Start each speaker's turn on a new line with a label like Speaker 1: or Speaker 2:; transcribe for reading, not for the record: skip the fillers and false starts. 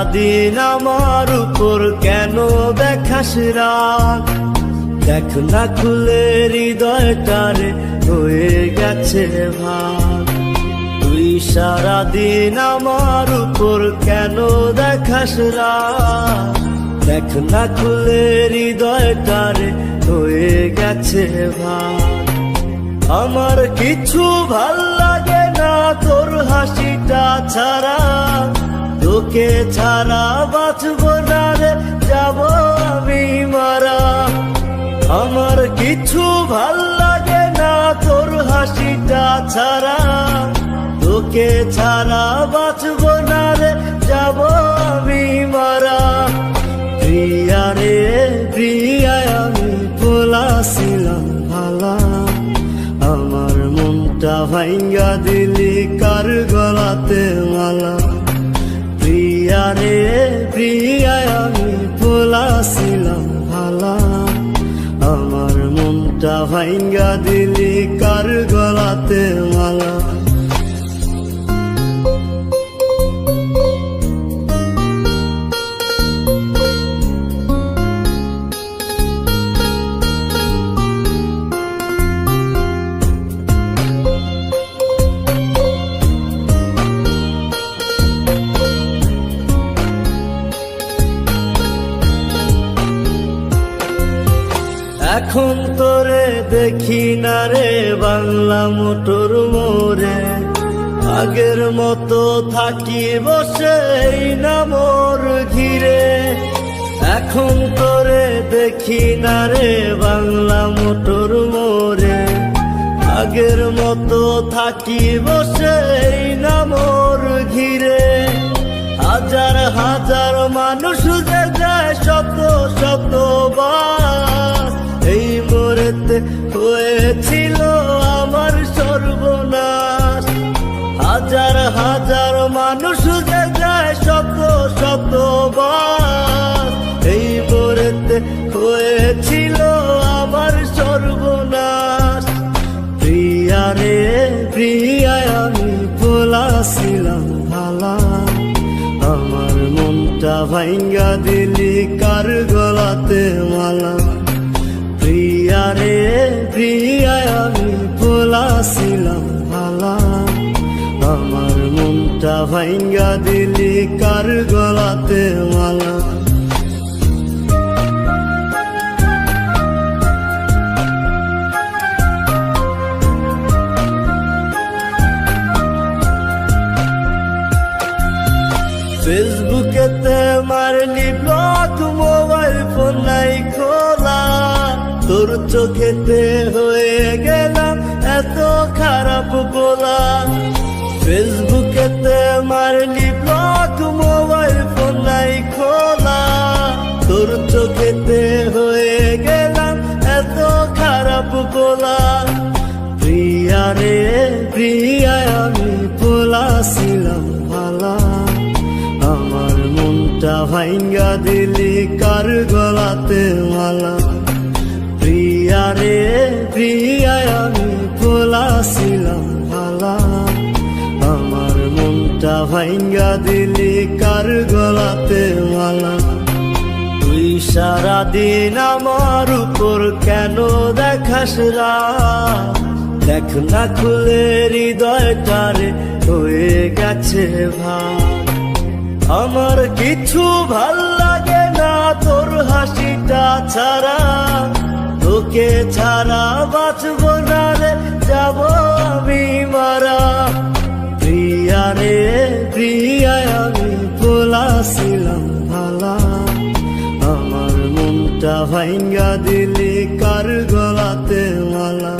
Speaker 1: সারাদিন আমার উপর কেন দেখাস রাগ? দেখ না খুলে হৃদয়টারে হয়ে গেছে ভাগ। তুই সারাদিন আমার উপর কেন দেখাস রাগ? দেখ না খুলে হৃদয়টারে হয়ে গেছে ভাগ। আমার কিছু ভাল লাগে না তোর হাসিটা ছাড়া, তোকে ছাড়া বাঁচবো না রে, যাব আমি মারা। আমার কিছু ভাল লাগে না তোর হাসিটা ছাড়া, তোকে ছাড়া বাঁচবো না রে, যাব আমি মারা। প্রিয়া রে প্রিয়া আমি বলাছিলাম ভালা, আমার মনটা ভাঙ্গা দিলি কার গলাতে মালা। প্রিয়া রে প্রিয়া আমি বলাছিলাম ভালা, আমার মনটা ভাঙ্গা দিলি কার গলাতে মালা। এখন তোরে দেখি না রে বাংলা মোটর মোড়ে, আগের মতো থাকি বসে না মোর ঘিরে। এখন তোরে দেখি না রে বাংলা মোটর মোড়ে, আগের মতো থাকি বসে না মোর ঘিরে। হাজার হাজার মানুষ যে যায় শত শতবার, এই মোড়েতে হয়েছিল আমার সর্বনাশ। হাজার হাজার মানুষ যে যায় শত শতবার, এই মোড়েতে হয়েছিল আমার সর্বনাশ। প্রিয়া রে প্রিয়া আমি বলাছিলাম ভালা, আমার মনটা ভাঙ্গা দিলি কার গলাতে মালা। প্রিয়া রে প্রিয়া আমি বলাছিলাম ভালা, আমার মনটা ভাঙ্গা দিলি কার গলাতে মালা। ফেসবুকেতে মারলি ব্লক, মোবাইল ফোন নাই খোলা, তোর চোখেতে হয়ে গেলাম এত খারাপ বলা। ফেসবুকেতে মারলি ব্লক, মোবাইল ফোন নাই খোলা, তোর চোখেতে হয়ে গেলাম এত খারাপ বলা। প্রিয়া রে প্রিয়া আমি বলাছিলাম ভালা, আমার মনটা ভাঙ্গা দিলি কার গলাতে মালা। প্রিয়া রে প্রিয়া আমি বলাছিলাম ভালা, আমার মনটা ভাঙ্গা দিলি কার গলাতে মালা। তুই সারাদিন আমার উপর কেন দেখাস রাগ? দেখ না খুলে হৃদয়টারে হয়ে গেছে ভাগ। আমার কিছু ভাল লাগে না তোর হাসিটা ছাড়া, তোকে ছাড়া বাঁচবো না রে, যাব আমি মারা। প্রিয়া রে প্রিয়া আমি বলাছিলাম ভালা, আমার মনটা ভাঙ্গা দিলি কার গলাতে মালা।